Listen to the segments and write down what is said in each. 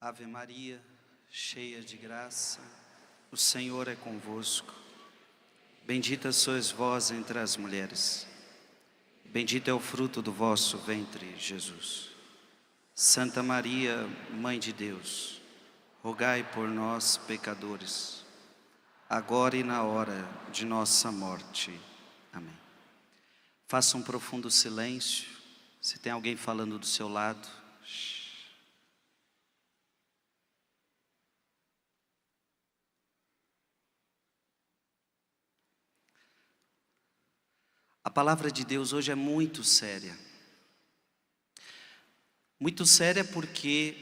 Ave Maria, cheia de graça, o Senhor é convosco. Bendita sois vós entre as mulheres. Bendito é o fruto do vosso ventre, Jesus. Santa Maria, Mãe de Deus, rogai por nós, pecadores, agora e na hora de nossa morte. Amém. Faça um profundo silêncio. Se tem alguém falando do seu lado, a palavra de Deus hoje é muito séria. Muito séria porque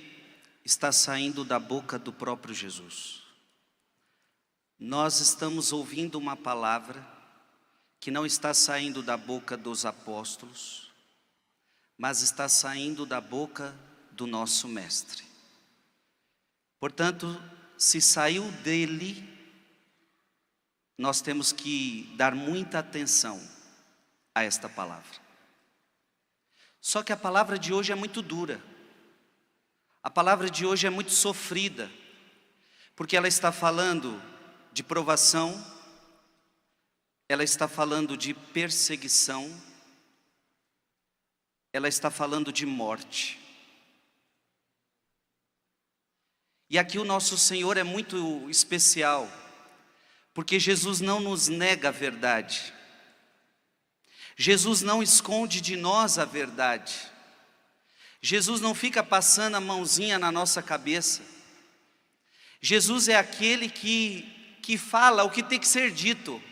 está saindo da boca do próprio Jesus. Nós estamos ouvindo uma palavra que não está saindo da boca dos apóstolos, mas está saindo da boca do nosso Mestre. Portanto, se saiu dele, nós temos que dar muita atenção a esta palavra. Só que a palavra de hoje é muito dura. A palavra de hoje é muito sofrida, porque ela está falando de provação, ela está falando de perseguição, ela está falando de morte. E aqui o nosso Senhor é muito especial, porque Jesus não nos nega a verdade. Jesus não esconde de nós a verdade. Jesus não fica passando a mãozinha na nossa cabeça. Jesus é aquele que fala o que tem que ser dito.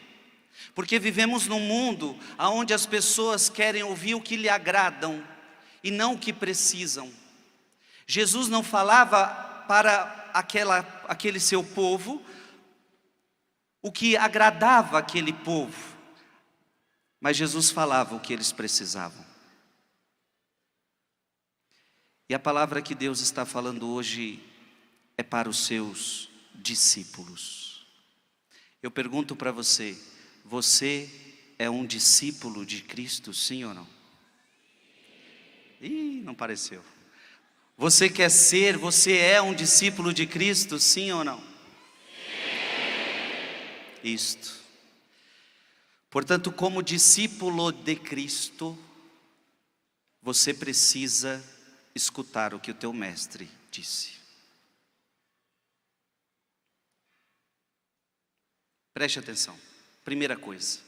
Porque vivemos num mundo onde as pessoas querem ouvir o que lhe agradam e não o que precisam. Jesus não falava para aquele seu povo o que agradava aquele povo. Mas Jesus falava o que eles precisavam. E a palavra que Deus está falando hoje é para os seus discípulos. Eu pergunto para você, você é um discípulo de Cristo, sim ou não? Ih, não pareceu. Você é um discípulo de Cristo, sim ou não? Isto. Portanto, como discípulo de Cristo, você precisa escutar o que o teu mestre disse. Preste atenção. Primeira coisa.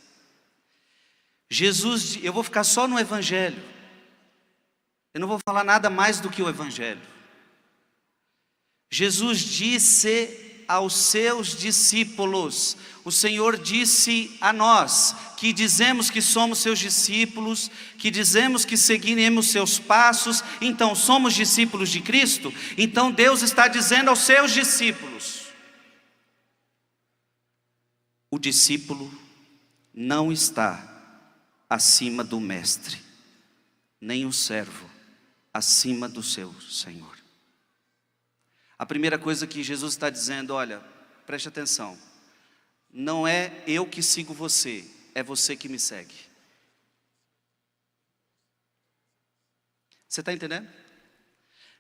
Jesus, eu vou ficar só no Evangelho. Eu não vou falar nada mais do que o Evangelho. Jesus disse aos seus discípulos, o Senhor disse a nós, que dizemos que somos seus discípulos, que dizemos que seguiremos seus passos, então somos discípulos de Cristo? Então Deus está dizendo aos seus discípulos, o discípulo não está acima do mestre, nem o servo acima do seu Senhor. A primeira coisa que Jesus está dizendo, olha, preste atenção, não é eu que sigo você, é você que me segue. Você está entendendo?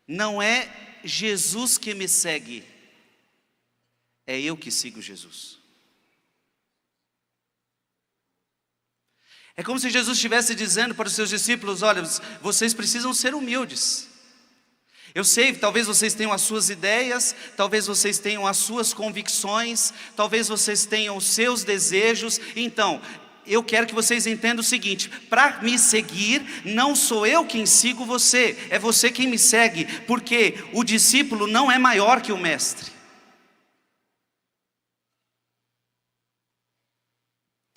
Não é Jesus que me segue, é eu que sigo Jesus. É como se Jesus estivesse dizendo para os seus discípulos, olha, vocês precisam ser humildes. Eu sei, talvez vocês tenham as suas ideias, talvez vocês tenham as suas convicções, talvez vocês tenham os seus desejos. Então, eu quero que vocês entendam o seguinte, para me seguir, não sou eu quem sigo você, é você quem me segue, porque o discípulo não é maior que o mestre.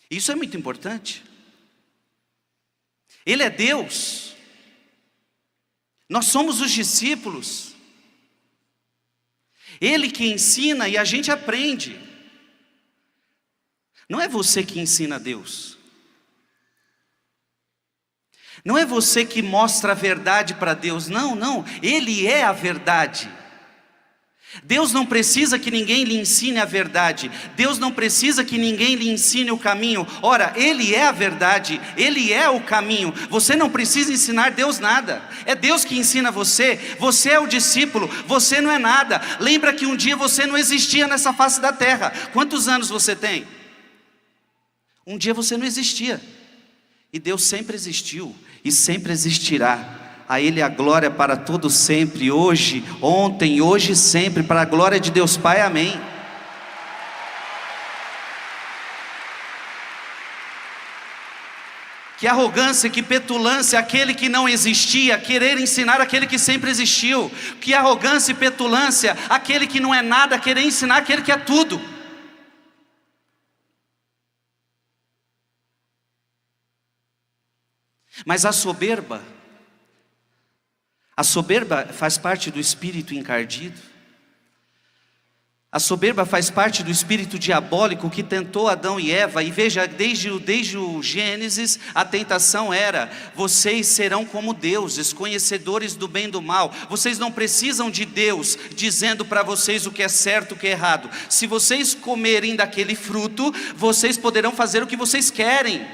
Isso é muito importante. Ele é Deus. Nós somos os discípulos. Ele que ensina e a gente aprende. Não é você que ensina a Deus. Não é você que mostra a verdade para Deus. Não, Ele é a verdade. Deus não precisa que ninguém lhe ensine a verdade. Deus não precisa que ninguém lhe ensine o caminho. Ora, Ele é a verdade, Ele é o caminho. Você não precisa ensinar Deus nada. É Deus que ensina você. Você é o discípulo, você não é nada. Lembra que um dia você não existia nessa face da terra. Quantos anos você tem? Um dia você não existia. E Deus sempre existiu e sempre existirá. A Ele a glória para todo sempre, hoje, ontem, hoje e sempre, para a glória de Deus Pai, amém. Que arrogância, que petulância, aquele que não existia, querer ensinar aquele que sempre existiu. Que arrogância e petulância, aquele que não é nada, querer ensinar aquele que é tudo. Mas a soberba faz parte do espírito encardido. A soberba faz parte do espírito diabólico que tentou Adão e Eva. E veja, desde o Gênesis, a tentação era: vocês serão como deuses, conhecedores do bem e do mal. Vocês não precisam de Deus dizendo para vocês o que é certo e o que é errado. Se vocês comerem daquele fruto, vocês poderão fazer o que vocês querem.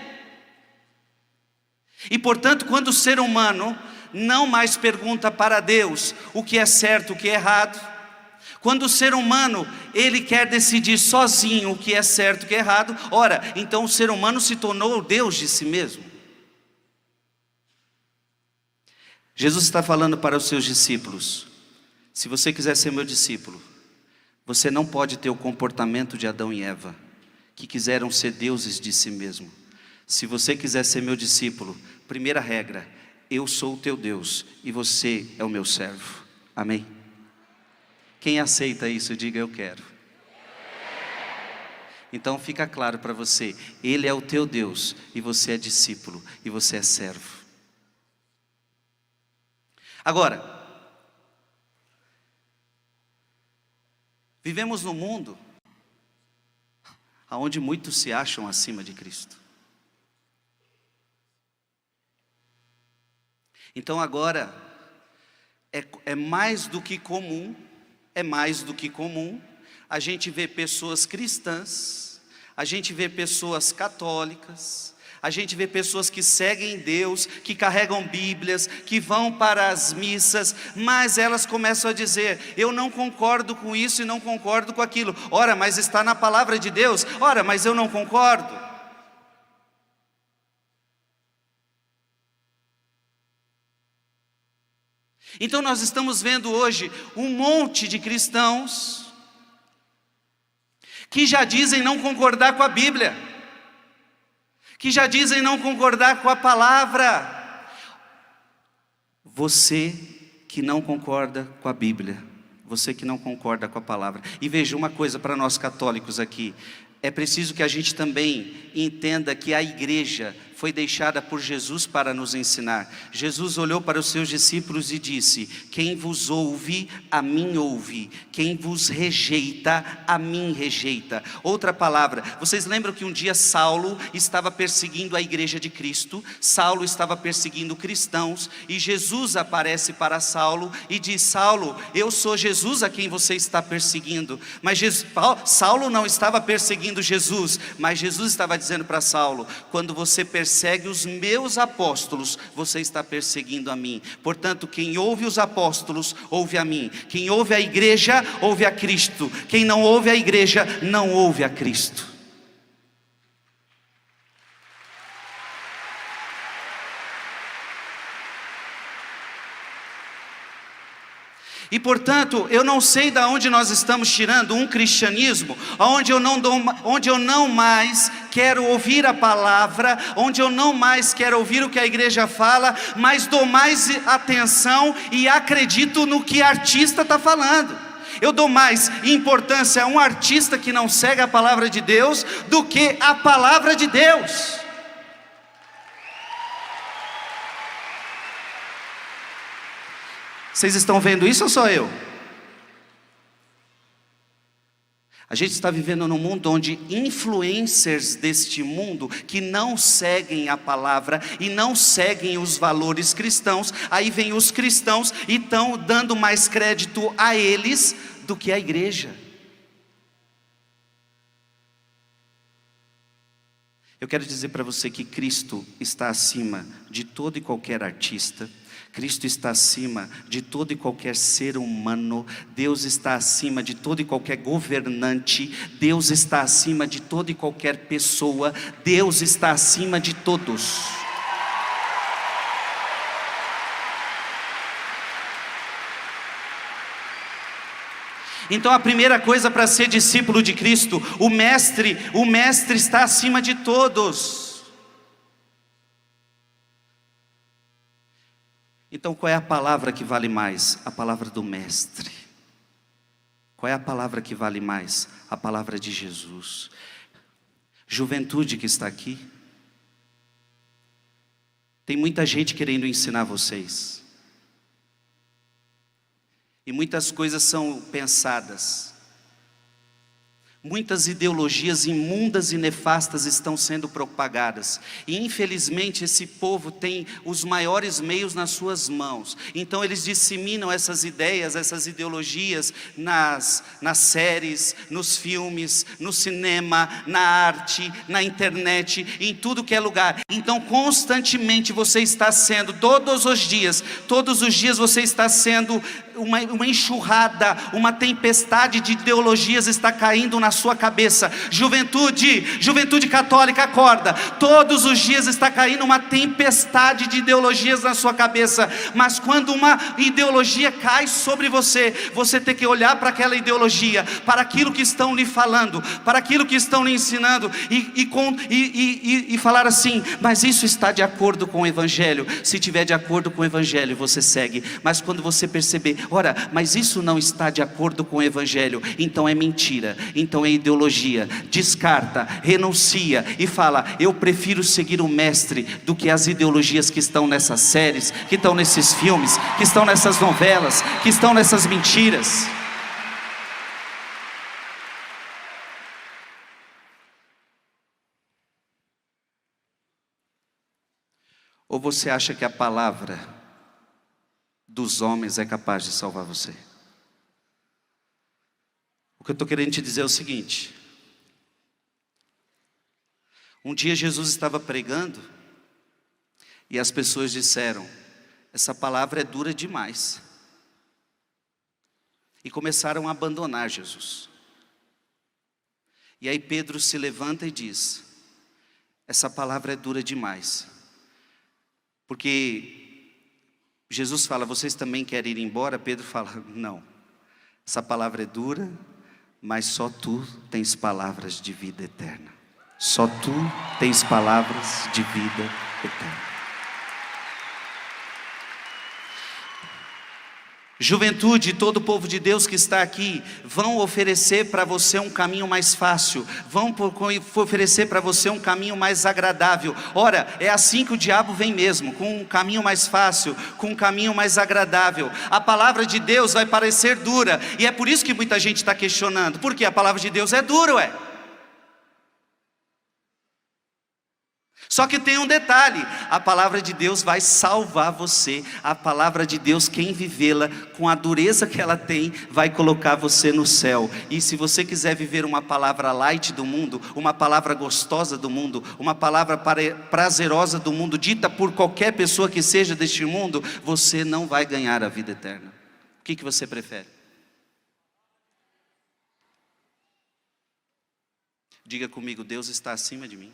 E portanto, quando o ser humano não mais pergunta para Deus o que é certo, o que é errado, quando o ser humano, ele quer decidir sozinho o que é certo, o que é errado, ora, então o ser humano se tornou o Deus de si mesmo. Jesus está falando para os seus discípulos: se você quiser ser meu discípulo, você não pode ter o comportamento de Adão e Eva, que quiseram ser deuses de si mesmo. Se você quiser ser meu discípulo, primeira regra: eu sou o teu Deus e você é o meu servo. Amém? Quem aceita isso, diga: eu quero. Então fica claro para você: Ele é o teu Deus e você é discípulo e você é servo. Agora, vivemos num mundo onde muitos se acham acima de Cristo. Então agora, é mais do que comum, a gente vê pessoas cristãs, a gente vê pessoas católicas, a gente vê pessoas que seguem Deus, que carregam Bíblias, que vão para as missas, mas elas começam a dizer: eu não concordo com isso e não concordo com aquilo. Ora, mas está na palavra de Deus. Ora, mas eu não concordo. Então nós estamos vendo hoje um monte de cristãos que já dizem não concordar com a Bíblia, que já dizem não concordar com a palavra. Você que não concorda com a Bíblia, você que não concorda com a palavra. E veja uma coisa para nós católicos aqui: é preciso que a gente também entenda que a igreja foi deixada por Jesus para nos ensinar. Jesus olhou para os seus discípulos e disse: quem vos ouve, a mim ouve. Quem vos rejeita, a mim rejeita. Outra palavra, vocês lembram que um dia Saulo estava perseguindo a igreja de Cristo? Saulo estava perseguindo cristãos, e Jesus aparece para Saulo e diz: Saulo, eu sou Jesus a quem você está perseguindo. Mas Saulo não estava perseguindo Jesus, mas Jesus estava dizendo para Saulo: quando você persegue os meus apóstolos, você está perseguindo a mim. Portanto, quem ouve os apóstolos, ouve a mim. Quem ouve a igreja, ouve a Cristo. Quem não ouve a igreja, não ouve a Cristo. E portanto, eu não sei de onde nós estamos tirando um cristianismo onde eu não mais quero ouvir a palavra, onde eu não mais quero ouvir o que a igreja fala, mas dou mais atenção e acredito no que a artista está falando. Eu dou mais importância a um artista que não segue a palavra de Deus do que a palavra de Deus. Vocês estão vendo isso ou só eu? A gente está vivendo num mundo onde influencers deste mundo, que não seguem a palavra e não seguem os valores cristãos, aí vem os cristãos e estão dando mais crédito a eles do que a igreja. Eu quero dizer para você que Cristo está acima de todo e qualquer artista. Cristo está acima de todo e qualquer ser humano. Deus está acima de todo e qualquer governante. Deus está acima de toda e qualquer pessoa. Deus está acima de todos. Então a primeira coisa para ser discípulo de Cristo, o mestre está acima de todos. Então qual é a palavra que vale mais? A palavra do mestre. Qual é a palavra que vale mais? A palavra de Jesus. Juventude que está aqui, tem muita gente querendo ensinar vocês. E muitas coisas são pensadas. Muitas ideologias imundas e nefastas estão sendo propagadas. E infelizmente esse povo tem os maiores meios nas suas mãos. Então eles disseminam essas ideias, essas ideologias nas séries, nos filmes, no cinema, na arte, na internet, em tudo que é lugar. Então constantemente você está sendo, todos os dias você está sendo uma enxurrada, uma tempestade de ideologias está caindo na sua cabeça. Juventude católica, acorda. Todos os dias está caindo uma tempestade de ideologias na sua cabeça. Mas quando uma ideologia cai sobre você, você tem que olhar para aquela ideologia, para aquilo que estão lhe falando, para aquilo que estão lhe ensinando e falar assim: mas isso está de acordo com o Evangelho? Se tiver de acordo com o Evangelho, você segue. Mas quando você perceber, ora, mas isso não está de acordo com o Evangelho, então é mentira, então é ideologia. Descarta, renuncia e fala: eu prefiro seguir o mestre do que as ideologias que estão nessas séries, que estão nesses filmes, que estão nessas novelas, que estão nessas mentiras. Ou você acha que a palavra dos homens é capaz de salvar você? O que eu estou querendo te dizer é o seguinte: um dia Jesus estava pregando e as pessoas disseram: essa palavra é dura demais. E começaram a abandonar Jesus. E aí Pedro se levanta e diz: essa palavra é dura demais. Porque Jesus fala: vocês também querem ir embora? Pedro fala: não, essa palavra é dura, mas só tu tens palavras de vida eterna. Só tu tens palavras de vida eterna. Juventude, todo o povo de Deus que está aqui, vão oferecer para você um caminho mais fácil, vão oferecer para você um caminho mais agradável. Ora, é assim que o diabo vem mesmo, com um caminho mais fácil, com um caminho mais agradável. A palavra de Deus vai parecer dura, e é por isso que muita gente está questionando, porque a palavra de Deus é dura, ué. Só que tem um detalhe: a palavra de Deus vai salvar você. A palavra de Deus, quem vivê-la com a dureza que ela tem, vai colocar você no céu. E se você quiser viver uma palavra light do mundo, uma palavra gostosa do mundo, uma palavra prazerosa do mundo, dita por qualquer pessoa que seja deste mundo, você não vai ganhar a vida eterna. O que você prefere? Diga comigo: Deus está acima de mim.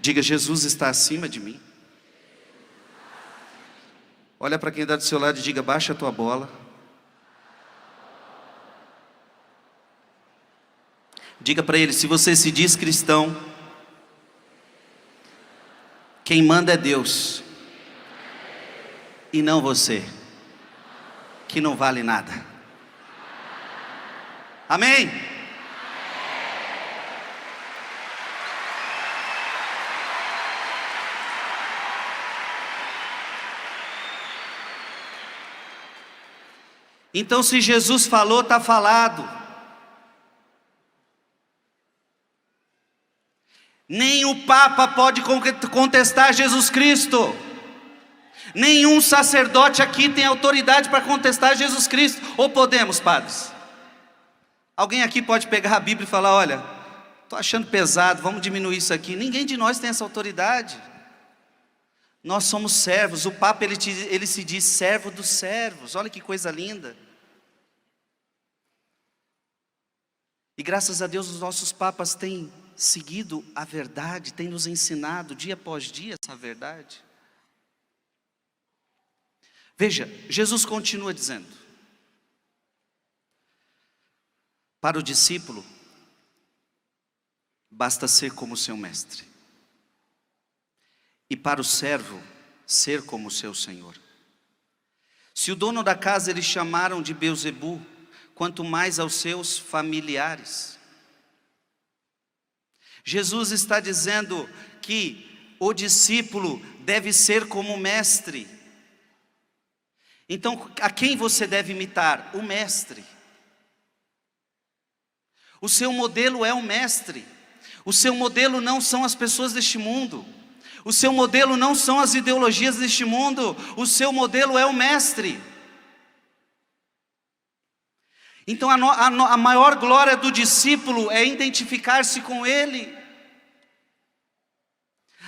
Diga: Jesus está acima de mim. Olha para quem está do seu lado e diga: baixa a tua bola. Diga para ele: se você se diz cristão, quem manda é Deus, e não você, que não vale nada. Amém? Então, se Jesus falou, está falado. Nem o Papa pode contestar Jesus Cristo. Nenhum sacerdote aqui tem autoridade para contestar Jesus Cristo. Ou podemos, padres? Alguém aqui pode pegar a Bíblia e falar: olha, estou achando pesado, vamos diminuir isso aqui. Ninguém de nós tem essa autoridade. Nós somos servos. O Papa ele se diz servo dos servos. Olha que coisa linda. E graças a Deus os nossos papas têm seguido a verdade, têm nos ensinado dia após dia essa verdade. Veja, Jesus continua dizendo: para o discípulo, basta ser como seu mestre. E para o servo, ser como o seu senhor. Se o dono da casa eles chamaram de Beelzebu, quanto mais aos seus familiares. Jesus está dizendo que o discípulo deve ser como o mestre. Então, a quem você deve imitar? O mestre. O seu modelo é o mestre. O seu modelo não são as pessoas deste mundo. O seu modelo não são as ideologias deste mundo. O seu modelo é o mestre. Então a maior glória do discípulo é identificar-se com ele.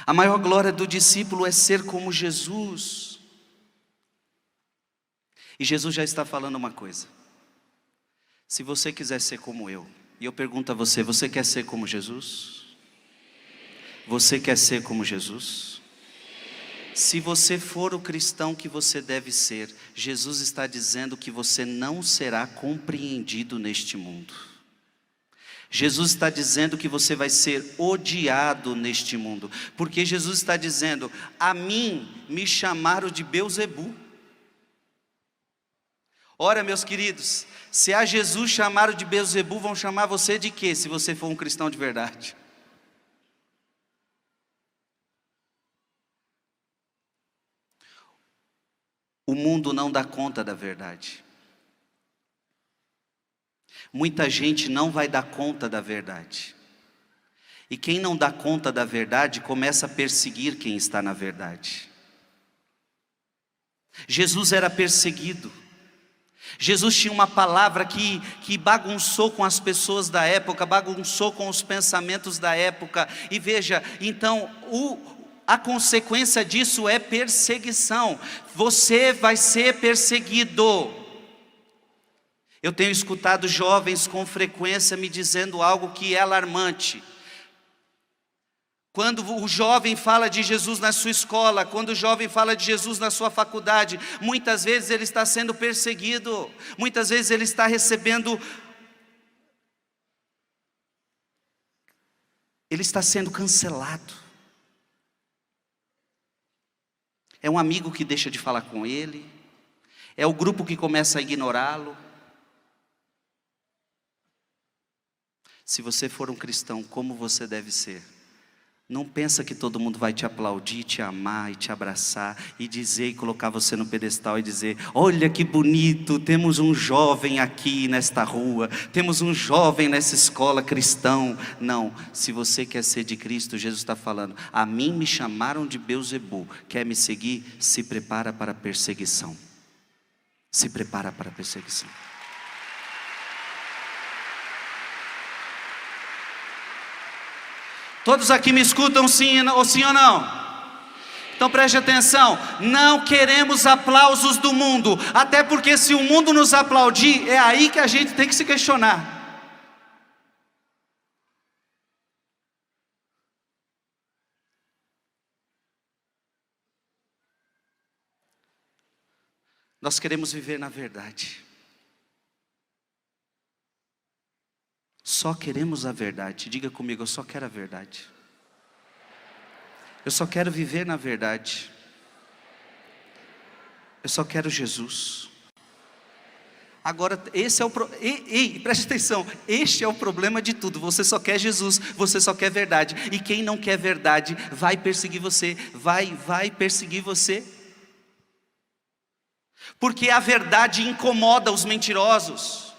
A maior glória do discípulo é ser como Jesus. E Jesus já está falando uma coisa: se você quiser ser como eu, e eu pergunto a você, você quer ser como Jesus? Você quer ser como Jesus? Se você for o cristão que você deve ser, Jesus está dizendo que você não será compreendido neste mundo. Jesus está dizendo que você vai ser odiado neste mundo, porque Jesus está dizendo: a mim me chamaram de Beelzebu. Ora, meus queridos, se a Jesus chamaram de Beelzebu, vão chamar você de quê, se você for um cristão de verdade? O mundo não dá conta da verdade. Muita gente não vai dar conta da verdade. E quem não dá conta da verdade começa a perseguir quem está na verdade. Jesus era perseguido. Jesus tinha uma palavra que bagunçou com as pessoas da época, bagunçou com os pensamentos da época. E veja, então, a consequência disso é perseguição. Você vai ser perseguido. Eu tenho escutado jovens com frequência me dizendo algo que é alarmante. Quando o jovem fala de Jesus na sua escola, quando o jovem fala de Jesus na sua faculdade, muitas vezes ele está sendo perseguido, muitas vezes ele está recebendo, ele está sendo cancelado. É um amigo que deixa de falar com ele, é o grupo que começa a ignorá-lo. Se você for um cristão, como você deve ser? Não pensa que todo mundo vai te aplaudir, te amar e te abraçar e dizer, e colocar você no pedestal e dizer: olha que bonito, temos um jovem aqui nesta rua, temos um jovem nessa escola cristão. Não, se você quer ser de Cristo, Jesus está falando: a mim me chamaram de Beelzebu, quer me seguir? Se prepara para a perseguição. Se prepara para a perseguição. Todos aqui me escutam sim ou não? Então preste atenção, não queremos aplausos do mundo, até porque se o mundo nos aplaudir, é aí que a gente tem que se questionar. Nós queremos viver na verdade. Só queremos a verdade. Diga comigo: eu só quero a verdade. Eu só quero viver na verdade. Eu só quero Jesus. Agora, esse é preste atenção, este é o problema de tudo. Você só quer Jesus, você só quer verdade. E quem não quer verdade vai perseguir você, vai perseguir você. Porque a verdade incomoda os mentirosos.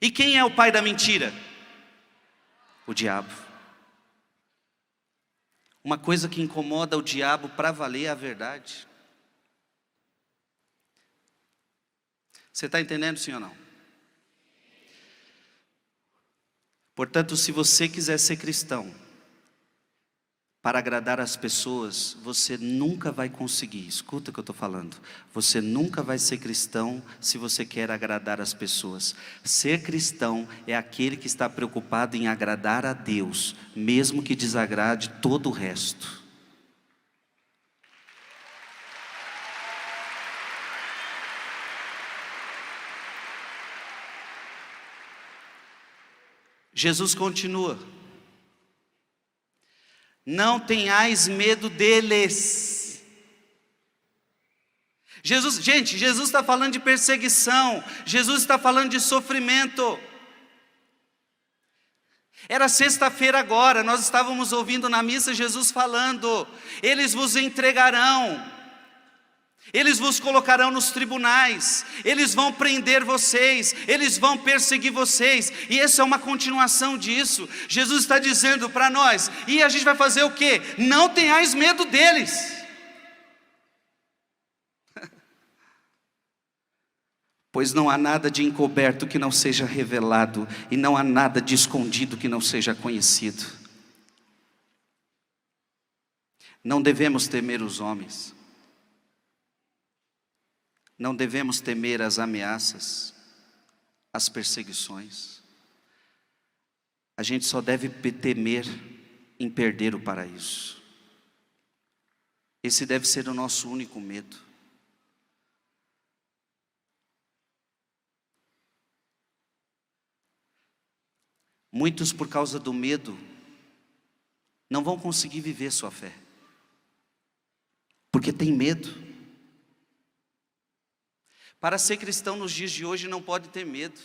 E quem é o pai da mentira? O diabo. Uma coisa que incomoda o diabo para valer é a verdade. Você está entendendo, sim ou não? Portanto, se você quiser ser cristão, para agradar as pessoas, você nunca vai conseguir. Escuta o que eu estou falando. Você nunca vai ser cristão se você quer agradar as pessoas. Ser cristão é aquele que está preocupado em agradar a Deus, mesmo que desagrade todo o resto. Jesus continua: não tenhais medo deles. Jesus está falando de perseguição, Jesus está falando de sofrimento. Era sexta-feira agora, nós estávamos ouvindo na missa Jesus falando: eles vos entregarão, eles vos colocarão nos tribunais, eles vão prender vocês, eles vão perseguir vocês. E essa é uma continuação disso. Jesus está dizendo para nós, e a gente vai fazer o quê? Não tenhais medo deles. Pois não há nada de encoberto que não seja revelado, e não há nada de escondido que não seja conhecido. Não devemos temer os homens. Não devemos temer as ameaças, as perseguições. A gente só deve temer em perder o paraíso. Esse deve ser o nosso único medo. Muitos, por causa do medo, não vão conseguir viver sua fé, porque tem medo. Para ser cristão nos dias de hoje não pode ter medo,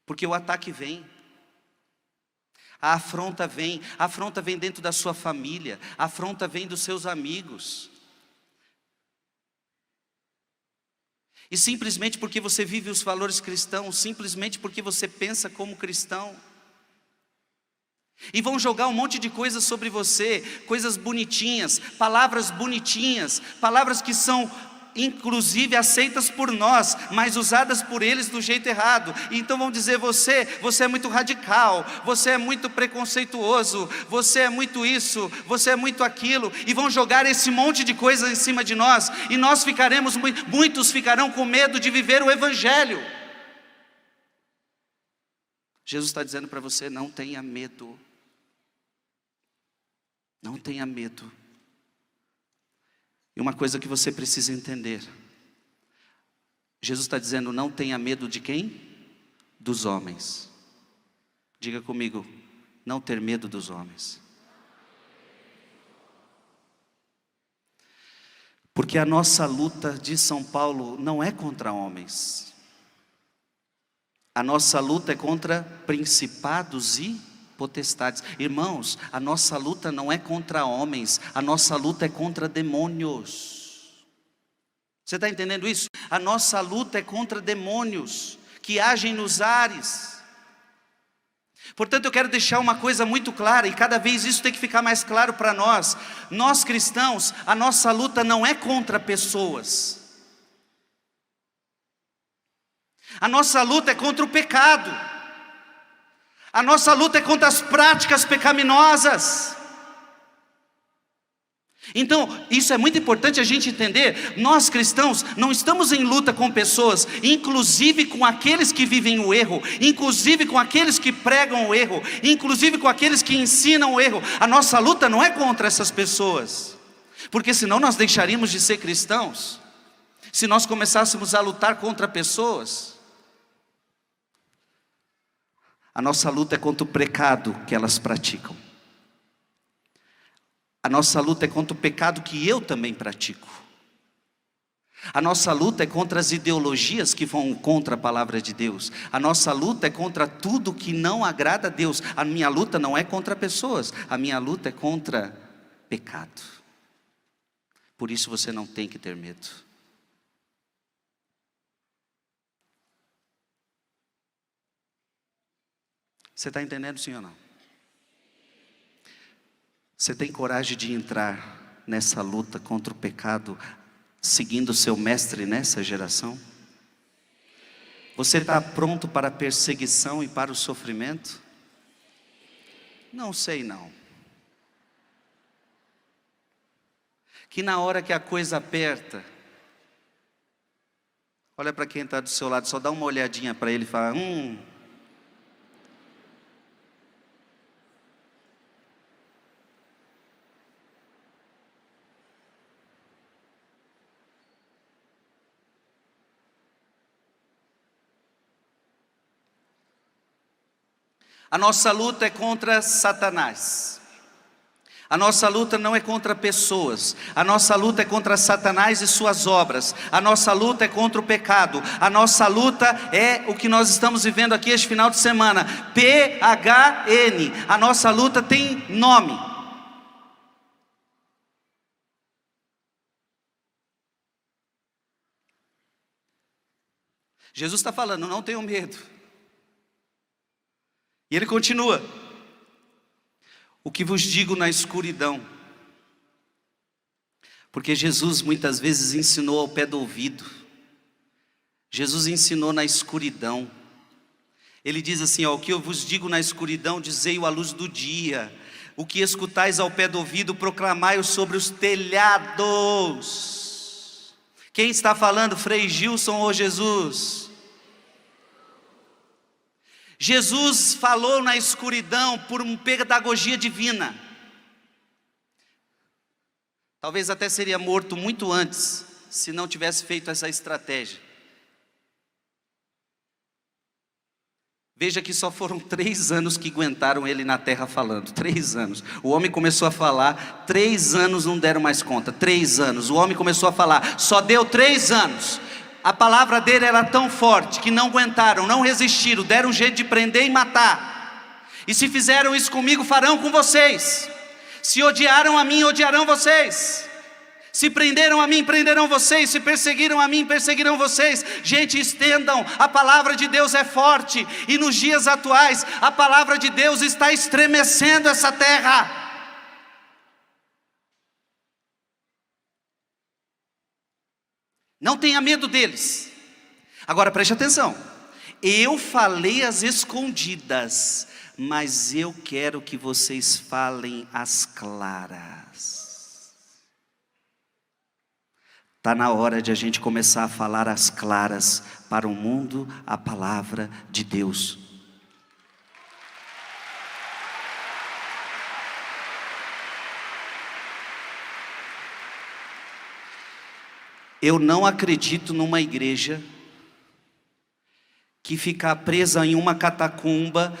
porque o ataque vem, a afronta vem dentro da sua família, a afronta vem dos seus amigos. E simplesmente porque você vive os valores cristãos, simplesmente porque você pensa como cristão, e vão jogar um monte de coisas sobre você, coisas bonitinhas, palavras que são inclusive aceitas por nós, mas usadas por eles do jeito errado. Então vão dizer: você é muito radical, você é muito preconceituoso, você é muito isso, você é muito aquilo, e vão jogar esse monte de coisas em cima de nós, e muitos ficarão com medo de viver o Evangelho. Jesus está dizendo para você: não tenha medo. Não tenha medo. E uma coisa que você precisa entender: Jesus está dizendo: não tenha medo de quem? Dos homens. Diga comigo: não ter medo dos homens. Porque a nossa luta, diz São Paulo, não é contra homens. A nossa luta é contra principados e potestades. Irmãos, a nossa luta não é contra homens, a nossa luta é contra demônios. Você está entendendo isso? A nossa luta é contra demônios que agem nos ares. Portanto, eu quero deixar uma coisa muito clara, e cada vez isso tem que ficar mais claro para nós. Nós cristãos, a nossa luta não é contra pessoas. A nossa luta é contra o pecado. A nossa luta é contra as práticas pecaminosas. Então, isso é muito importante a gente entender. Nós cristãos não estamos em luta com pessoas, inclusive com aqueles que vivem o erro, inclusive com aqueles que pregam o erro, inclusive com aqueles que ensinam o erro. A nossa luta não é contra essas pessoas, porque senão nós deixaríamos de ser cristãos, se nós começássemos a lutar contra pessoas. A nossa luta é contra o pecado que elas praticam. A nossa luta é contra o pecado que eu também pratico. A nossa luta é contra as ideologias que vão contra a palavra de Deus. A nossa luta é contra tudo que não agrada a Deus. A minha luta não é contra pessoas, a minha luta é contra pecado. Por isso você não tem que ter medo. Você está entendendo, sim ou não? Você tem coragem de entrar nessa luta contra o pecado, seguindo o seu mestre nessa geração? Você está pronto para a perseguição e para o sofrimento? Não sei não. Que na hora que a coisa aperta, olha para quem está do seu lado, só dá uma olhadinha para ele e fala, A nossa luta é contra Satanás. A nossa luta não é contra pessoas. A nossa luta é contra Satanás e suas obras. A nossa luta é contra o pecado. A nossa luta é o que nós estamos vivendo aqui este final de semana. PHN. A nossa luta tem nome. Jesus está falando, não tenham medo. E ele continua, o que vos digo na escuridão, porque Jesus muitas vezes ensinou ao pé do ouvido, Jesus ensinou na escuridão, ele diz assim, o que eu vos digo na escuridão, dizei-o à luz do dia, o que escutais ao pé do ouvido, proclamai-o sobre os telhados. Quem está falando, Frei Gilson ou Jesus? Jesus falou na escuridão por uma pedagogia divina. Talvez até seria morto muito antes, se não tivesse feito essa estratégia. Veja que só foram 3 anos que aguentaram ele na terra falando, 3 anos. O homem começou a falar, 3 anos não deram mais conta, 3 anos. O homem começou a falar, só deu 3 anos. A palavra dele era tão forte que não aguentaram, não resistiram, deram um jeito de prender e matar. E se fizeram isso comigo, farão com vocês. Se odiaram a mim, odiarão vocês. Se prenderam a mim, prenderão vocês. Se perseguiram a mim, perseguirão vocês. Gente, estendam, a palavra de Deus é forte. E nos dias atuais, a palavra de Deus está estremecendo essa terra. Não tenha medo deles. Agora preste atenção. Eu falei às escondidas, mas eu quero que vocês falem às claras. Está na hora de a gente começar a falar às claras para o mundo a palavra de Deus. Eu não acredito numa igreja que ficar presa em uma catacumba.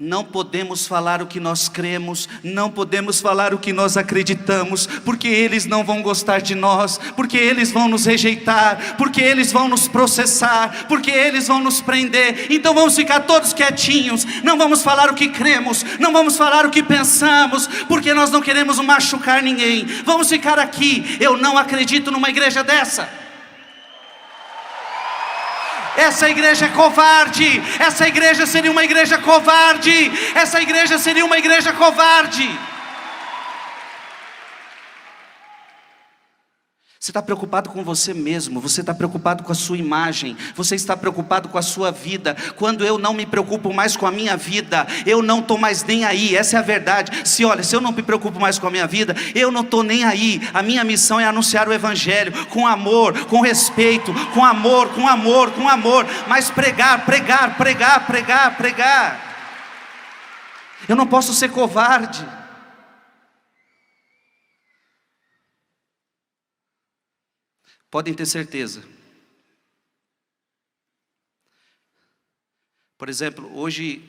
Não podemos falar o que nós cremos, não podemos falar o que nós acreditamos, porque eles não vão gostar de nós, porque eles vão nos rejeitar, porque eles vão nos processar, porque eles vão nos prender. Então vamos ficar todos quietinhos, não vamos falar o que cremos, não vamos falar o que pensamos, porque nós não queremos machucar ninguém. Vamos ficar aqui. Eu não acredito numa igreja dessa. Essa igreja é covarde. Essa igreja seria uma igreja covarde. Essa igreja seria uma igreja covarde. Você está preocupado com você mesmo, você está preocupado com a sua imagem, você está preocupado com a sua vida. Quando eu não me preocupo mais com a minha vida, eu não estou mais nem aí, essa é a verdade. Se eu não me preocupo mais com a minha vida, eu não estou nem aí. A minha missão é anunciar o Evangelho, com amor, com respeito, com amor, com amor, com amor. Mas pregar. Eu não posso ser covarde. Podem ter certeza. Por exemplo, hoje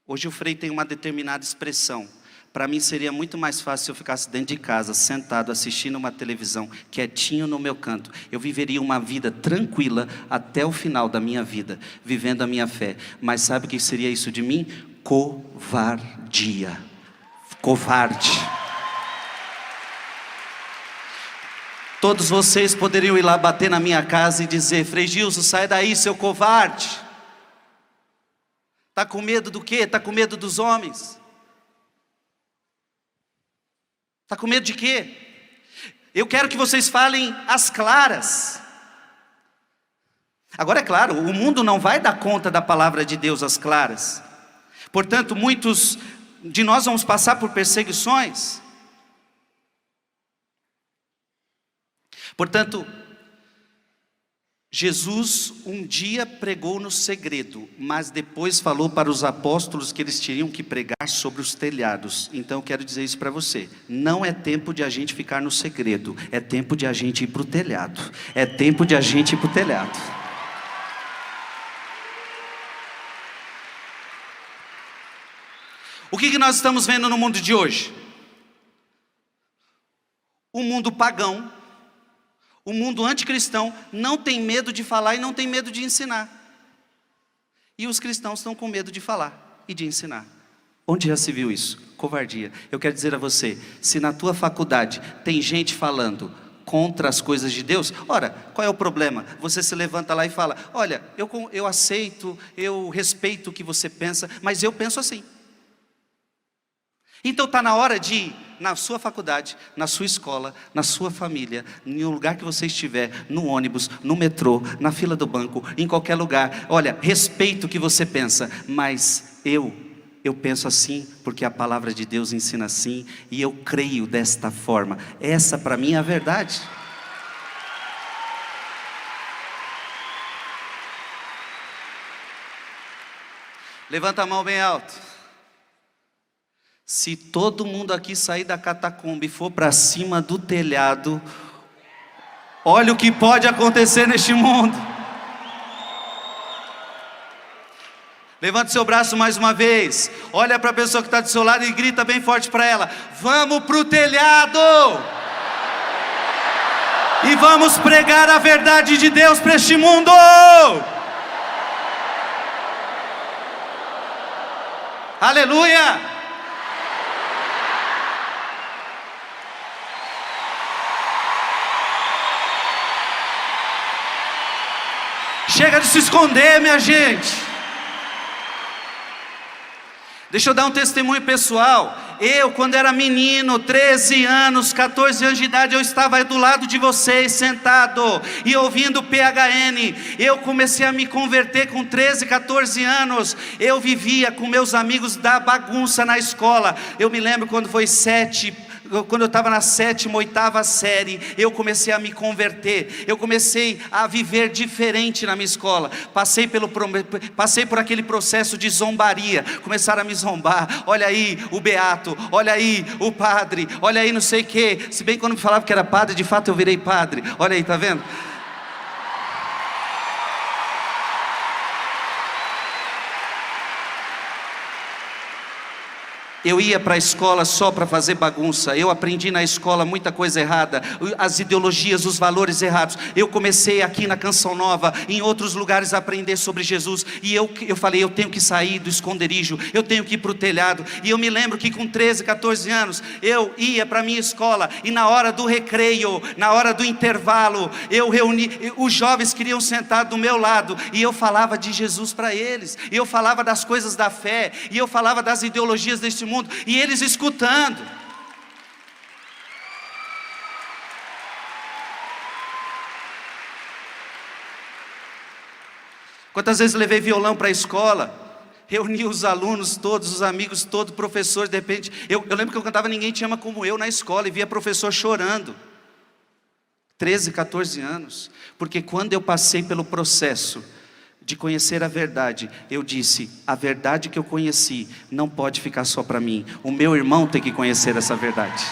o Frei tem uma determinada expressão. Para mim seria muito mais fácil se eu ficasse dentro de casa, sentado, assistindo uma televisão, quietinho no meu canto. Eu viveria uma vida tranquila até o final da minha vida, vivendo a minha fé. Mas sabe o que seria isso de mim? Covardia. Covarde. Todos vocês poderiam ir lá bater na minha casa e dizer: Frei Gilson, sai daí, seu covarde. Está com medo do quê? Está com medo dos homens? Está com medo de quê? Eu quero que vocês falem as claras. Agora é claro, o mundo não vai dar conta da palavra de Deus às claras. Portanto, muitos de nós vamos passar por perseguições. Portanto, Jesus um dia pregou no segredo, mas depois falou para os apóstolos que eles tinham que pregar sobre os telhados. Então eu quero dizer isso para você: não é tempo de a gente ficar no segredo, é tempo de a gente ir para o telhado. É tempo de a gente ir para o telhado. O que nós estamos vendo no mundo de hoje? O mundo pagão, o mundo anticristão não tem medo de falar e não tem medo de ensinar. E os cristãos estão com medo de falar e de ensinar. Onde já se viu isso? Covardia. Eu quero dizer a você, se na tua faculdade tem gente falando contra as coisas de Deus, ora, qual é o problema? Você se levanta lá e fala: olha, eu aceito, eu respeito o que você pensa, mas eu penso assim. Então está na hora de, na sua faculdade, na sua escola, na sua família, no lugar que você estiver, no ônibus, no metrô, na fila do banco, em qualquer lugar, olha, respeito o que você pensa, mas eu penso assim, porque a palavra de Deus ensina assim, e eu creio desta forma. Essa para mim é a verdade. Levanta a mão bem alto. Se todo mundo aqui sair da catacumba e for para cima do telhado, olha o que pode acontecer neste mundo. Levante seu braço mais uma vez. Olha para a pessoa que está do seu lado e grita bem forte para ela: vamos para o telhado! E vamos pregar a verdade de Deus para este mundo! Aleluia! Chega de se esconder, minha gente. Deixa eu dar um testemunho pessoal. Eu, quando era menino, 13 anos, 14 anos de idade, eu estava do lado de vocês, sentado e ouvindo PHN. Eu comecei a me converter com 13, 14 anos. Eu vivia com meus amigos da bagunça na escola. Eu me lembro quando eu estava na 7ª, 8ª série, eu comecei a me converter, eu comecei a viver diferente na minha escola, passei por aquele processo de zombaria, começaram a me zombar: olha aí o beato, olha aí o padre, olha aí não sei o que, se bem que quando me falava que era padre, de fato eu virei padre, olha aí, tá vendo? Eu ia para a escola só para fazer bagunça. Eu aprendi na escola muita coisa errada, as ideologias, os valores errados. Eu comecei aqui na Canção Nova, em outros lugares, a aprender sobre Jesus. E eu falei: eu tenho que sair do esconderijo, eu tenho que ir para o telhado. E eu me lembro que com 13, 14 anos, eu ia para a minha escola, e na hora do recreio, na hora do intervalo, eu reuni, os jovens queriam sentar do meu lado, e eu falava de Jesus para eles, e eu falava das coisas da fé, e eu falava das ideologias deste mundo, e eles escutando. Quantas vezes levei violão para a escola, reuni os alunos todos, os amigos todos, professores, de repente, eu lembro que eu cantava Ninguém Te Ama Como Eu na escola, e via professor chorando, 13, 14 anos, porque quando eu passei pelo processo de conhecer a verdade, eu disse: a verdade que eu conheci não pode ficar só para mim, o meu irmão tem que conhecer essa verdade.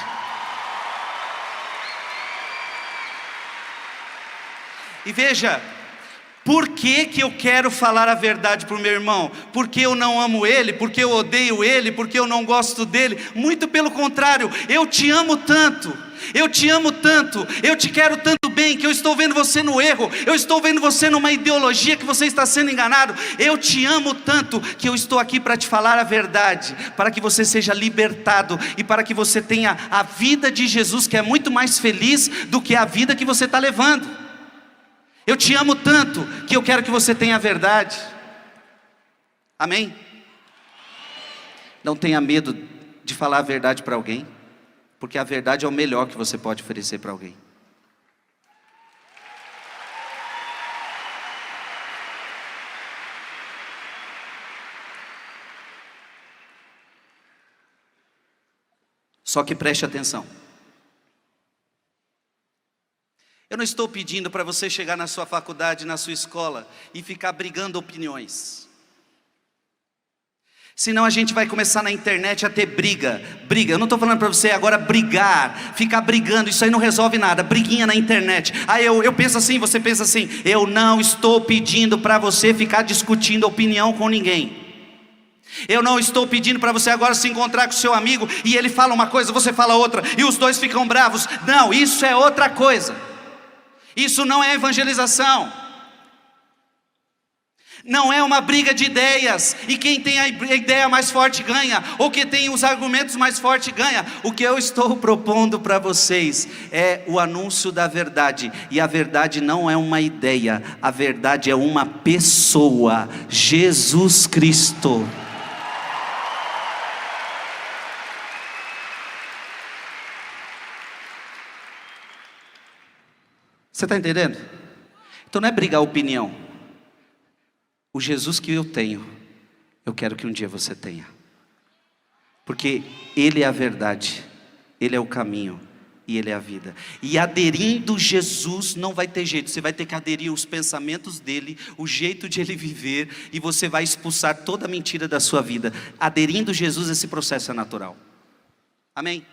E veja, por que eu quero falar a verdade para o meu irmão? Porque eu não amo ele, porque eu odeio ele, porque eu não gosto dele? Muito pelo contrário, eu te amo tanto, eu te amo tanto, eu te quero tanto bem, que eu estou vendo você no erro, eu estou vendo você numa ideologia que você está sendo enganado. Eu te amo tanto que eu estou aqui para te falar a verdade, para que você seja libertado e para que você tenha a vida de Jesus, que é muito mais feliz do que a vida que você está levando. Eu te amo tanto que eu quero que você tenha a verdade. Amém? Não tenha medo de falar a verdade para alguém. Porque a verdade é o melhor que você pode oferecer para alguém. Só que preste atenção. Eu não estou pedindo para você chegar na sua faculdade, na sua escola e ficar brigando opiniões. Senão a gente vai começar na internet a ter briga. Eu não estou falando para você agora brigar, ficar brigando, isso aí não resolve nada. Briguinha na internet. Eu penso assim, você pensa assim. Eu não estou pedindo para você ficar discutindo opinião com ninguém. Eu não estou pedindo para você agora se encontrar com seu amigo e ele fala uma coisa, você fala outra, e os dois ficam bravos. Não, isso é outra coisa. Isso não é evangelização. Não é uma briga de ideias, e quem tem a ideia mais forte ganha, ou quem tem os argumentos mais fortes ganha. O que eu estou propondo para vocês é o anúncio da verdade, e a verdade não é uma ideia, a verdade é uma pessoa, Jesus Cristo. Você está entendendo? Então não é brigar a opinião. O Jesus que eu tenho, eu quero que um dia você tenha. Porque Ele é a verdade, Ele é o caminho e Ele é a vida. E aderindo Jesus não vai ter jeito. Você vai ter que aderir os pensamentos dEle, o jeito de Ele viver, e você vai expulsar toda a mentira da sua vida. Aderindo Jesus, esse processo é natural. Amém?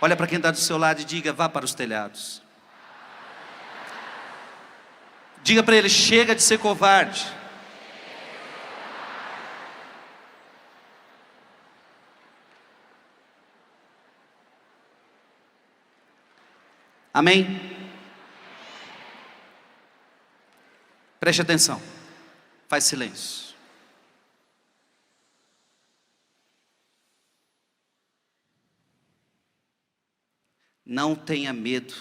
Olha para quem está do seu lado e diga: vá para os telhados. Diga para ele: chega de ser covarde. Amém? Preste atenção. Faz silêncio. Não tenha medo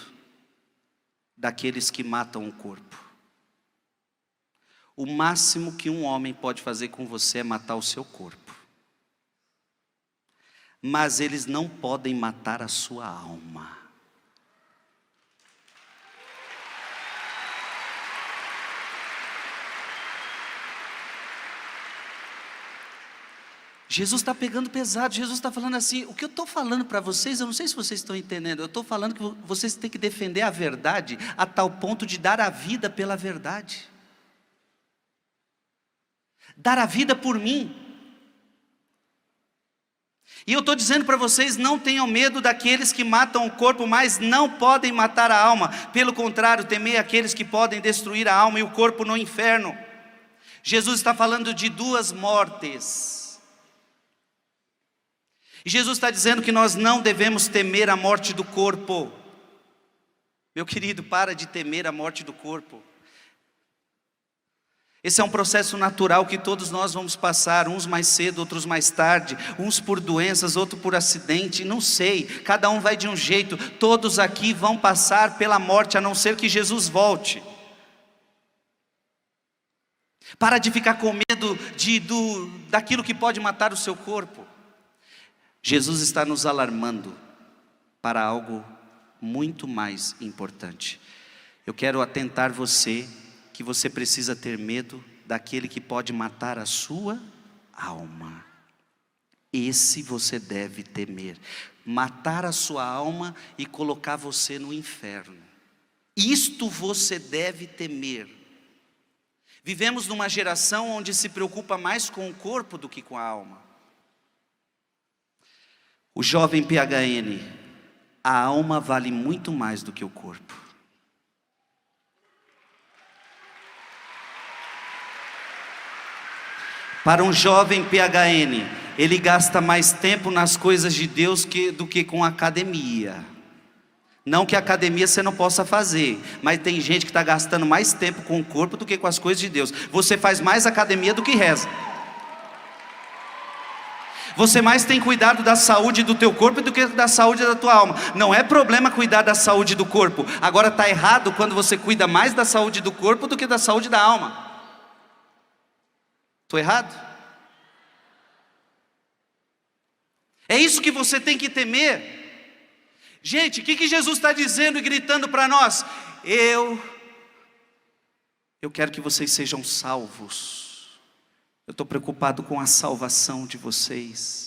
daqueles que matam o corpo. O máximo que um homem pode fazer com você é matar o seu corpo. Mas eles não podem matar a sua alma. Jesus está pegando pesado. Jesus está falando assim: o que eu estou falando para vocês, eu não sei se vocês estão entendendo. Eu estou falando que vocês têm que defender a verdade a tal ponto de dar a vida pela verdade. Dar a vida por mim. E eu estou dizendo para vocês: não tenham medo daqueles que matam o corpo, mas não podem matar a alma. Pelo contrário, temei aqueles que podem destruir a alma e o corpo no inferno. Jesus está falando de duas mortes. E Jesus está dizendo que nós não devemos temer a morte do corpo. Meu querido, para de temer a morte do corpo. Esse é um processo natural que todos nós vamos passar, uns mais cedo, outros mais tarde, uns por doenças, outros por acidente, não sei, cada um vai de um jeito. Todos aqui vão passar pela morte, a não ser que Jesus volte. Para de ficar com medo daquilo que pode matar o seu corpo. Jesus está nos alarmando para algo muito mais importante. Eu quero atentar você que você precisa ter medo daquele que pode matar a sua alma. Esse você deve temer. Matar a sua alma e colocar você no inferno. Isto você deve temer. Vivemos numa geração onde se preocupa mais com o corpo do que com a alma. O jovem PHN, a alma vale muito mais do que o corpo. Para um jovem PHN, ele gasta mais tempo nas coisas de Deus do que com academia. Não que a academia você não possa fazer, mas tem gente que está gastando mais tempo com o corpo do que com as coisas de Deus. Você faz mais academia do que reza. Você mais tem cuidado da saúde do teu corpo do que da saúde da tua alma. Não é problema cuidar da saúde do corpo. Agora está errado quando você cuida mais da saúde do corpo do que da saúde da alma. Estou errado? É isso que você tem que temer. Gente, o que Jesus está dizendo e gritando para nós? Eu quero que vocês sejam salvos. Eu estou preocupado com a salvação de vocês.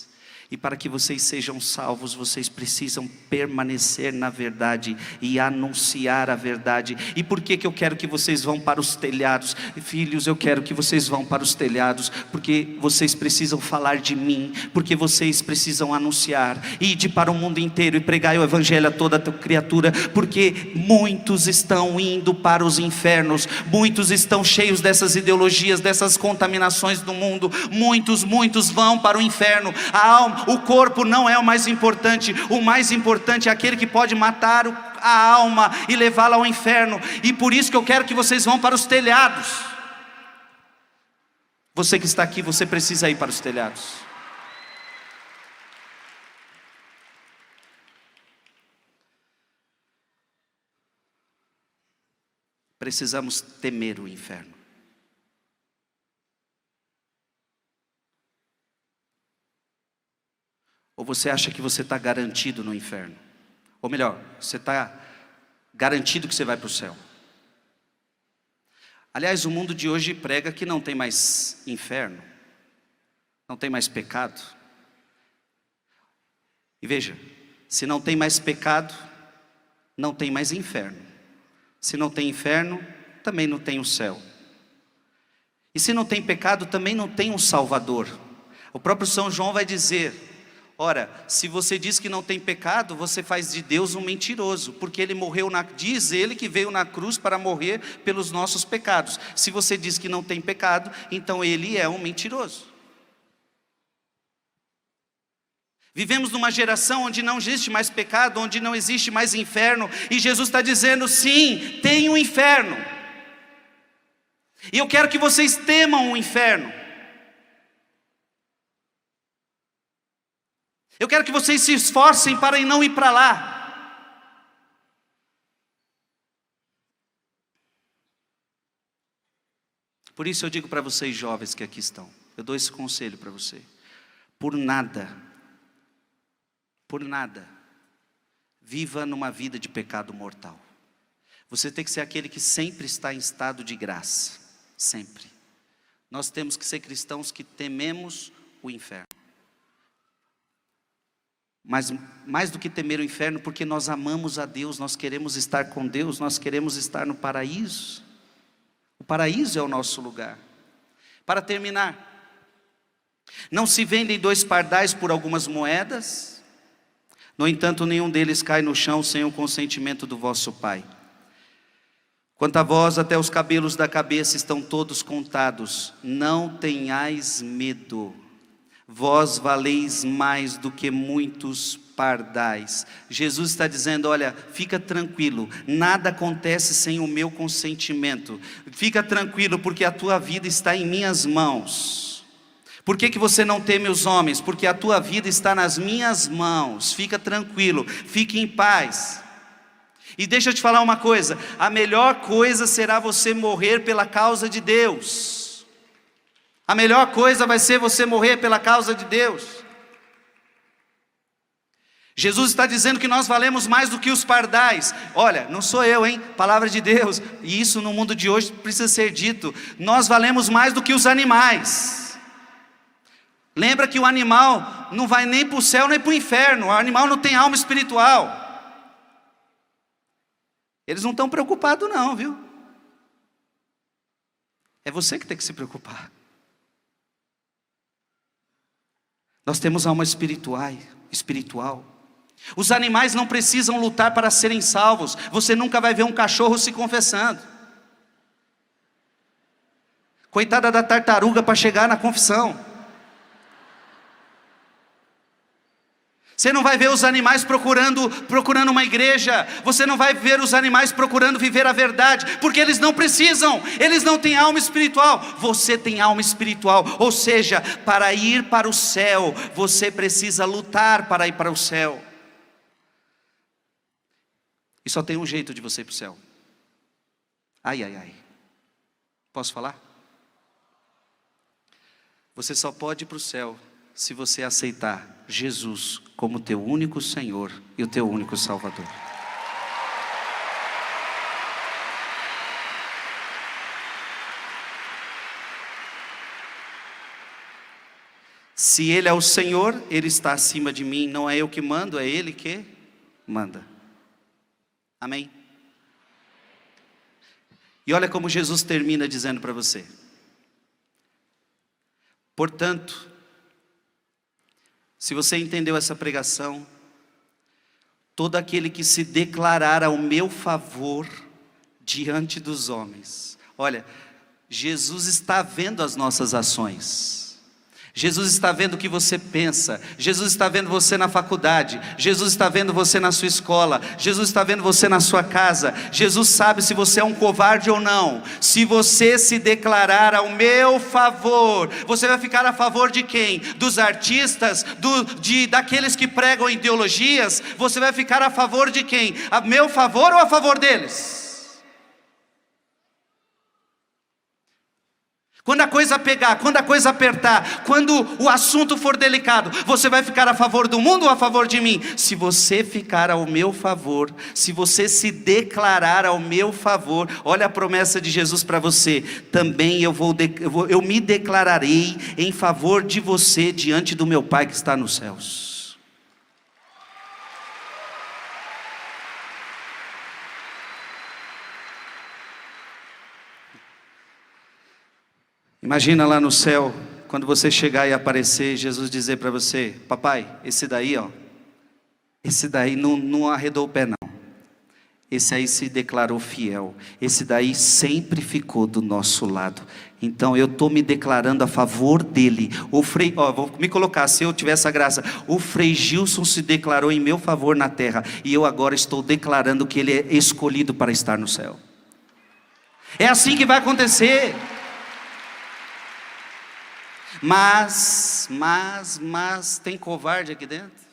E para que vocês sejam salvos, vocês precisam permanecer na verdade e anunciar a verdade. E por que eu quero que vocês vão para os telhados? Filhos, eu quero que vocês vão para os telhados, porque vocês precisam falar de mim, porque vocês precisam anunciar, ide para o mundo inteiro e pregai o evangelho a toda criatura, porque muitos estão indo para os infernos, muitos estão cheios dessas ideologias, dessas contaminações do mundo, muitos vão para o inferno. A alma, o corpo não é o mais importante é aquele que pode matar a alma e levá-la ao inferno. E por isso que eu quero que vocês vão para os telhados. Você que está aqui, você precisa ir para os telhados. Precisamos temer o inferno. Ou você acha que você está garantido no inferno? Ou melhor, você está garantido que você vai para o céu? Aliás, o mundo de hoje prega que não tem mais inferno, não tem mais pecado. E veja, se não tem mais pecado, não tem mais inferno. Se não tem inferno, também não tem o céu. E se não tem pecado, também não tem um Salvador. O próprio São João vai dizer: ora, se você diz que não tem pecado, você faz de Deus um mentiroso, porque ele morreu diz ele que veio na cruz para morrer pelos nossos pecados. Se você diz que não tem pecado, então ele é um mentiroso. Vivemos numa geração onde não existe mais pecado, onde não existe mais inferno, e Jesus está dizendo: sim, tem um inferno, e eu quero que vocês temam o inferno. Eu quero que vocês se esforcem para não ir para lá. Por isso eu digo para vocês jovens que aqui estão, eu dou esse conselho para você: por nada, viva numa vida de pecado mortal. Você tem que ser aquele que sempre está em estado de graça, sempre. Nós temos que ser cristãos que tememos o inferno. Mas mais do que temer o inferno, porque nós amamos a Deus, nós queremos estar com Deus, nós queremos estar no paraíso. O paraíso é o nosso lugar. Para terminar, não se vendem 2 pardais por algumas moedas? No entanto, nenhum deles cai no chão sem o consentimento do vosso Pai. Quanto a vós, até os cabelos da cabeça estão todos contados. Não tenhais medo. Vós valeis mais do que muitos pardais. Jesus está dizendo: olha, fica tranquilo, nada acontece sem o meu consentimento. Fica tranquilo, porque a tua vida está em minhas mãos. Por que você não teme os homens? Porque a tua vida está nas minhas mãos. Fica tranquilo, fique em paz. E deixa eu te falar uma coisa: a melhor coisa será você morrer pela causa de Deus. A melhor coisa vai ser você morrer pela causa de Deus. Jesus está dizendo que nós valemos mais do que os pardais. Olha, não sou eu, hein? Palavra de Deus. E isso no mundo de hoje precisa ser dito. Nós valemos mais do que os animais. Lembra que o animal não vai nem para o céu nem para o inferno. O animal não tem alma espiritual. Eles não estão preocupados não, viu? É você que tem que se preocupar. Nós temos alma espiritual. Os animais não precisam lutar para serem salvos. Você nunca vai ver um cachorro se confessando. Coitada da tartaruga para chegar na confissão. Você não vai ver os animais procurando uma igreja. Você não vai ver os animais procurando viver a verdade, porque eles não precisam, eles não têm alma espiritual. Você tem alma espiritual, ou seja, para ir para o céu, você precisa lutar para ir para o céu. E só tem um jeito de você ir para o céu. Ai. Posso falar? Você só pode ir para o céu se você aceitar Jesus como teu único Senhor e o teu único Salvador. Se Ele é o Senhor, Ele está acima de mim. Não é eu que mando, é Ele que manda. Amém? E olha como Jesus termina dizendo para você: portanto, se você entendeu essa pregação, todo aquele que se declarar ao meu favor diante dos homens. Olha, Jesus está vendo as nossas ações. Jesus está vendo o que você pensa. Jesus está vendo você na faculdade. Jesus está vendo você na sua escola. Jesus está vendo você na sua casa. Jesus sabe se você é um covarde ou não. Se você se declarar ao meu favor, você vai ficar a favor de quem? Dos artistas? Daqueles que pregam ideologias? Você vai ficar a favor de quem? A meu favor ou a favor deles? Quando a coisa pegar, quando a coisa apertar, quando o assunto for delicado, você vai ficar a favor do mundo ou a favor de mim? Se você ficar ao meu favor, se você se declarar ao meu favor, olha a promessa de Jesus para você: também eu me declararei em favor de você diante do meu Pai que está nos céus. Imagina lá no céu, quando você chegar e aparecer, Jesus dizer para você: papai, esse daí não arredou o pé não. Esse aí se declarou fiel. Esse daí sempre ficou do nosso lado. Então eu estou me declarando a favor dele. Vou me colocar, se eu tivesse a graça. O Frei Gilson se declarou em meu favor na terra. E eu agora estou declarando que ele é escolhido para estar no céu. É assim que vai acontecer. Mas tem covarde aqui dentro?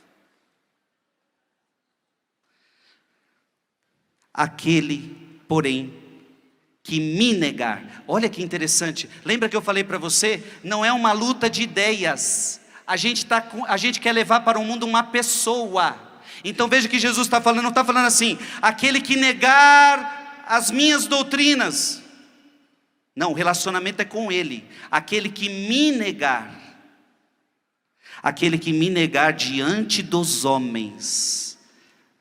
Aquele, porém, que me negar. Olha que interessante. Lembra que eu falei para você? Não é uma luta de ideias. A gente quer levar para o mundo uma pessoa. Então veja que Jesus está falando, não está falando assim: aquele que negar as minhas doutrinas. Não, o relacionamento é com Ele. Aquele que me negar. Aquele que me negar diante dos homens,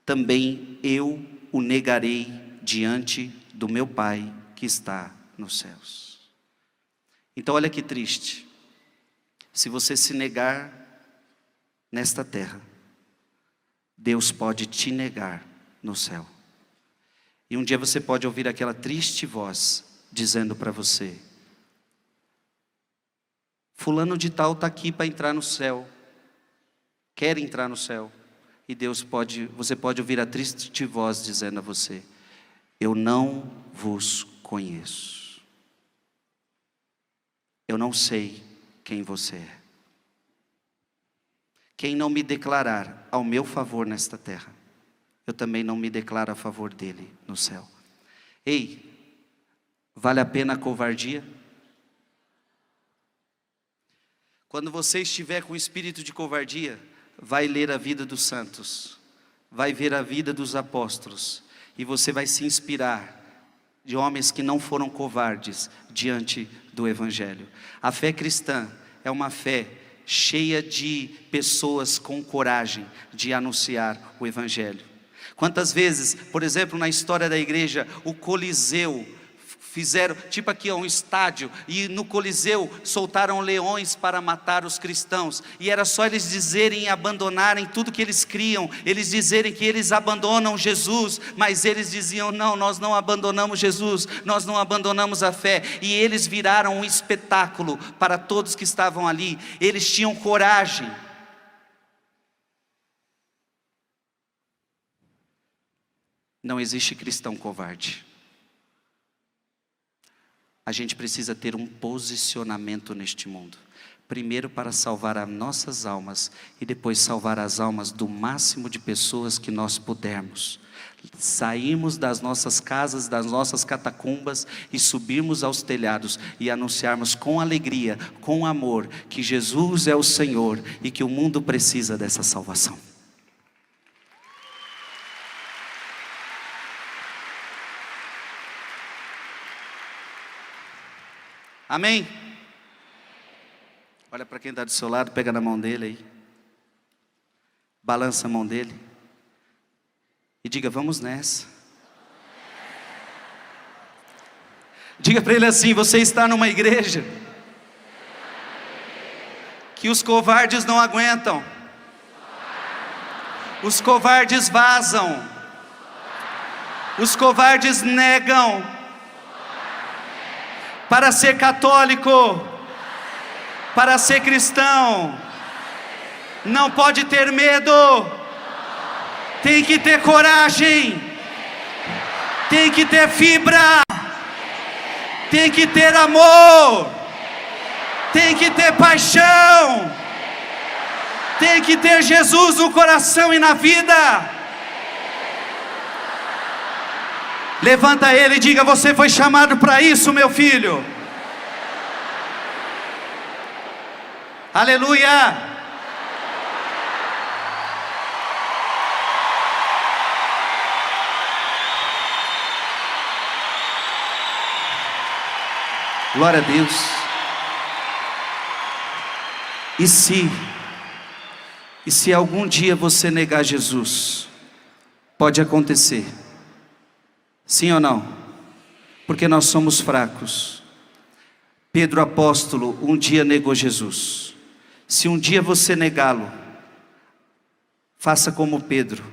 também eu o negarei diante do meu Pai que está nos céus. Então olha que triste. Se você se negar nesta terra, Deus pode te negar no céu. E um dia você pode ouvir aquela triste voz dizendo para você: fulano de tal está aqui para entrar no céu, quer entrar no céu. E você pode ouvir a triste voz dizendo a você: eu não vos conheço. Eu não sei quem você é. Quem não me declarar ao meu favor nesta terra, eu também não me declaro a favor dele no céu. Ei, vale a pena a covardia? Quando você estiver com espírito de covardia, vai ler a vida dos santos, vai ver a vida dos apóstolos, e você vai se inspirar de homens que não foram covardes diante do Evangelho. A fé cristã é uma fé cheia de pessoas com coragem de anunciar o Evangelho. Quantas vezes, por exemplo, na história da igreja, o Coliseu, fizeram, tipo aqui um estádio, e no Coliseu soltaram leões para matar os cristãos, e era só eles dizerem e abandonarem tudo que eles criam, eles dizerem que eles abandonam Jesus, mas eles diziam: não, nós não abandonamos Jesus, nós não abandonamos a fé. E eles viraram um espetáculo para todos que estavam ali. Eles tinham coragem. Não existe cristão covarde. A gente precisa ter um posicionamento neste mundo. primeiro para salvar as nossas almas e depois salvar as almas do máximo de pessoas que nós pudermos. Sairmos das nossas casas, das nossas catacumbas e subirmos aos telhados e anunciarmos com alegria, com amor, que Jesus é o Senhor e que o mundo precisa dessa salvação. Amém? Olha para quem está do seu lado, pega na mão dele aí, balança a mão dele e diga: vamos nessa. Diga para ele assim: você está numa igreja que os covardes não aguentam, os covardes vazam, os covardes negam. Para ser católico, para ser cristão, não pode ter medo, tem que ter coragem, tem que ter fibra, tem que ter amor, tem que ter paixão, tem que ter Jesus no coração e na vida. Levanta ele e diga: você foi chamado para isso, meu filho. Aleluia. Glória a Deus. E se algum dia você negar Jesus, pode acontecer. Sim ou não? Porque nós somos fracos. Pedro apóstolo um dia negou Jesus. Se um dia você negá-lo, faça como Pedro,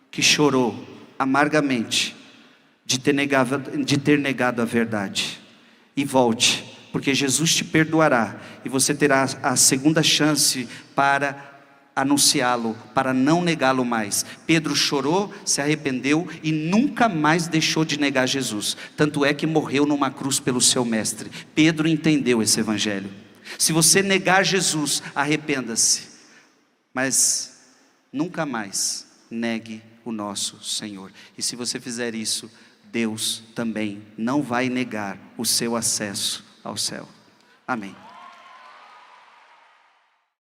que chorou amargamente de ter negado a verdade. E volte, porque Jesus te perdoará e você terá a segunda chance para anunciá-lo, para não negá-lo mais. Pedro chorou, se arrependeu e nunca mais deixou de negar Jesus. Tanto é que morreu numa cruz pelo seu mestre. Pedro entendeu esse evangelho. Se você negar Jesus, arrependa-se, mas nunca mais negue o nosso Senhor. E se você fizer isso, Deus também não vai negar o seu acesso ao céu. Amém.